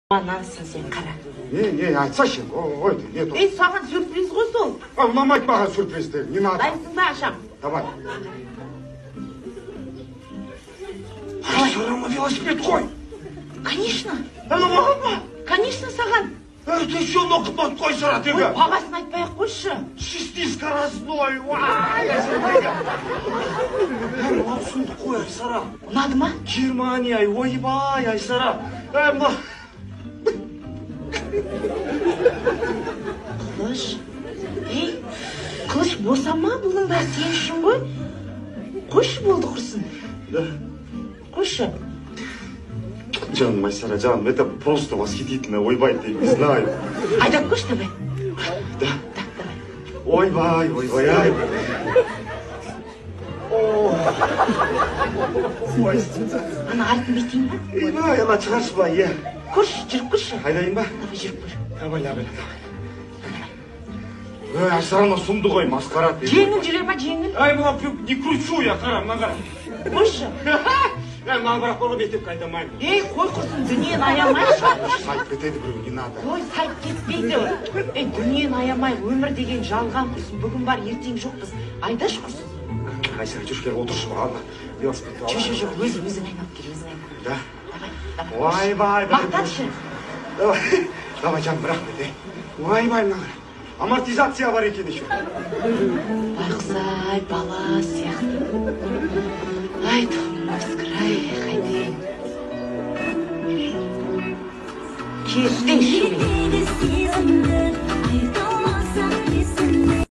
Анансың сен қара. Не, айтсашы, ойды, не то. Ей, саған сюрприз ғой сол. Ұнамайды маған сюрприздер, не надо. Дайынсың ба, ашам? Давай. Сарама велосипед қой. Конечно. Маған ба? Конечно, саған. Ты еще нокытмат қой сара тега. Ой, бағасын айтпай-ақ қойшы. Чисти скоростной, вай, әсірдегі. Сұмды қой, Айсара. Ұнады ма? Германия, ойбай, Айсара. Мына... Қылыш. Ей, Қылыш, босама, бұның бәрі сен үшін ғой. Қойшы болды құрсын. Да. Қойшы. Жаным, Айсара, жаным, это просто восхитительно, ойбай, ты не знаю. Айдап көш, давай. Да. Так, давай. Ойбай, ай. Ана артын бетейін ба? Ойбай, ана шығаршы ба, е. Көш, жүріп көрші. Айдайын ба? Давай, жүріп көр. Давай. Айсараны сұмды ғой, масқара. Жеңіл жүре ма, жеңіл? Ай, мына не кручу я, қара, мына қара. Қойшы. Маған бірақ қолға бетіп қайтамаймын. Ей, қой құрсын, дүниен аямай шығар. Сайып кетеді біреу, не надо. Ой, сайып кетпейді. Ей, дүниен аямай, өмір деген жалған құрсын. Бүгін бар, ертең жоқпыз. Айдаш құрсын. Айсара, жүршкер, отыршы ба, ана. Велосипедті ал. Жоқ, өзің айналып кел, өзің айналып кел. Да? Давай. Ойбай. Мақтаншы. Давай, жаным, рахмет, е. Ойбай, мына. Амортизация бар екен еще. Байқұс-ай, бала